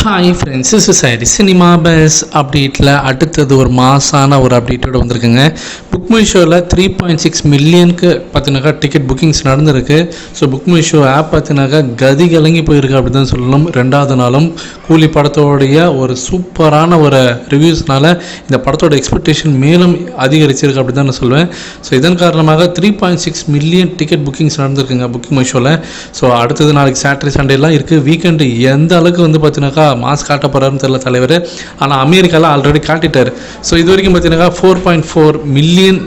Hi friends, is sorry cinema bus அப்டேட்டில் அடுத்தது ஒரு மாசான ஒரு அப்டேட்டோடு வந்திருக்குங்க. புக் மை ஷோவில் 3.6 மில்லியனுக்கு பார்த்தினாக்கா டிக்கெட் புக்கிங்ஸ் நடந்திருக்கு. So book my show app பார்த்தினாக்கா கதி கலங்கி போயிருக்கு அப்படி தான் சொல்லணும். ரெண்டாவது நாளும் கூலி படத்தோடைய ஒரு சூப்பரான ஒரு ரிவ்யூஸ்னால இந்த படத்தோட எக்ஸ்பெக்டேஷன் மேலும் அதிகரிச்சிருக்கு அப்படி தான் நான் சொல்லுவேன். ஸோ இதன் காரணமாக 3.6 மில்லியன் டிக்கெட் புக்கிங்ஸ் நடந்திருக்குங்க புக்கிங் மை ஷோவில். ஸோ அடுத்தது நாளைக்கு சாட்டர்டே சண்டேலாம் இருக்குது. வீக்கெண்டு எந்த அளவுக்கு வந்து பார்த்தினாக்கா மாஸ் காட்ட போகிறாருன்னு தெரியல தலைவர். ஆனால் அமெரிக்காவில் ஆல்ரெடி காட்டிட்டார். ஸோ இது வரைக்கும் பார்த்தீங்கன்னா $4.4 மில்லியன்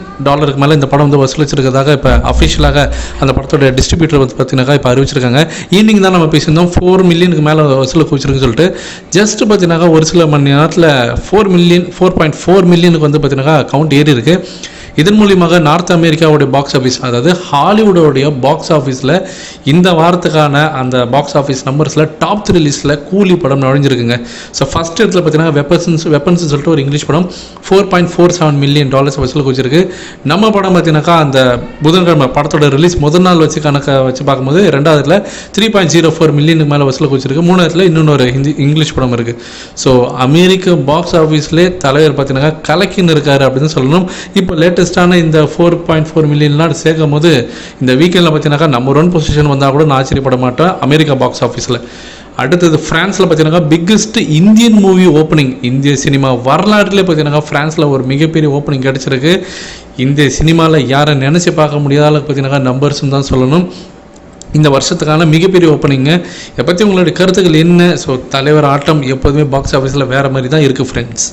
மேலே இந்த படம் வந்து வசூலிச்சிருக்கிறதாக இப்போ அஃபிஷியலாக அந்த படத்தோட டிஸ்ட்ரிபியூட்டர் வந்து பார்த்தீங்கன்னா இப்போ அறிவிச்சிருக்காங்க. ஈவினிங் தான் நம்ம பேசியிருந்தோம் 4 மில்லியனுக்கு மேலே வசூலுக்கு வச்சிருக்குன்னு சொல்லிட்டு. ஜஸ்ட் பார்த்தீங்கன்னா ஒரு சில மணி நேரத்தில் 4.4 மில்லியனுக்கு வந்து பார்த்தீங்கன்னா கவுண்ட் ஏறி இருக்கு. இதன் மூலியமாக நார்த் அமெரிக்காவுடைய பாக்ஸ் ஆஃபீஸ், அதாவது ஹாலிவுட்டோடைய பாக்ஸ் ஆஃபீஸில் இந்த வாரத்துக்கான அந்த பாக்ஸ் ஆஃபீஸ் நம்பர்ஸில் டாப் 3 லிஸ்ட்டில் கூலி படம் நுழைஞ்சிருக்குங்க. ஸோ ஃபஸ்ட் இடத்துல பார்த்தீங்கன்னா வெப்பன்ஸ் சொல்லிட்டு ஒரு இங்கிலீஷ் படம் $4.47 மில்லியன் வசூலுக்கு வச்சிருக்கு. நம்ம படம் பார்த்தீங்கன்னாக்கா அந்த புதன்கிழமை படத்தோட ரிலீஸ் முதல் நாள் வச்சு கணக்கை வச்சு பார்க்கும்போது ரெண்டாவது இடத்துல 3.04 மில்லியனுக்கு மேலே வசூலுக்கு வச்சிருக்கு. மூணாவதுல இன்னொரு இங்கிலீஷ் படம் இருக்குது. ஸோ அமெரிக்க பாக்ஸ் ஆஃபீஸ்லேயே தலைவர் பார்த்தீங்கன்னா கலக்கின்னு இருக்காரு அப்படின்னு சொல்லணும். இப்போ லேட்டஸ்டான இந்த 4.4 மில்லியன்லாம் சேர்க்கும் போது இந்த வீக்கெண்டில் பார்த்தீங்கன்னாக்கா நம்பர் 1 பொசிஷன் வந்தால் கூட நான் ஆச்சரியப்பட மாட்டேன் அமெரிக்கா பாக்ஸ் ஆஃபீஸில். அடுத்தது ஃப்ரான்ஸில் பார்த்தீங்கன்னா பிக்கஸ்ட் இந்தியன் மூவி ஓப்பனிங், இந்திய சினிமா வரலாறுலேயே பார்த்தீங்கன்னா ஃப்ரான்ஸில் ஒரு மிகப்பெரிய ஓப்பனிங் கிடச்சிருக்கு. இந்த சினிமாவில் யாரை நினச்சி பார்க்க முடியாத அளவுக்கு பார்த்தீங்கன்னா நம்பர்ஸ்ன்னு தான் சொல்லணும். இந்த வருஷத்துக்கான மிகப்பெரிய ஓப்பனிங்கு. இதை பற்றி உங்களுடைய கருத்துக்கள் என்ன? ஸோ தலைவர் ஆட்டம் எப்போதுமே பாக்ஸ் ஆஃபீஸில் வேறு மாதிரி தான் இருக்குது ஃப்ரெண்ட்ஸ்.